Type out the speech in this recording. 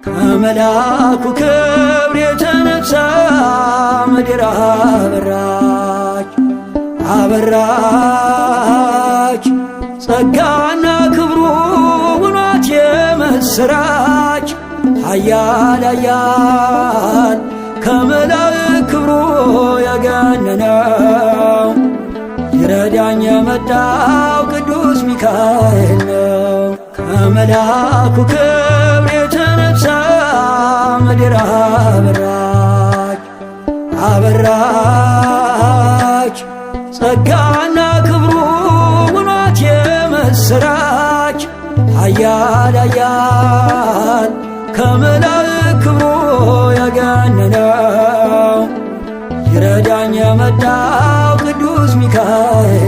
ከመልአኩ ክብር የተነሳ ምድር አበራች አበራች ጸጋና ክብሩ ውኗት የምስራች ኃያል ኃያል ከመላእክት ክብሩ የገነነው ይረዳኝ የመጣው ቅዱስ ሚካኤል ነው። ከመልአኩ ክብር የተነሳ ምድር አበራች አበራች ጸጋና ክብሩ ውኗት የምስራች ኃያል ኃያል ከመላእክት ክብሩ የገነነው ይረዳኝ የመጣው ቅዱስ ሚካኤል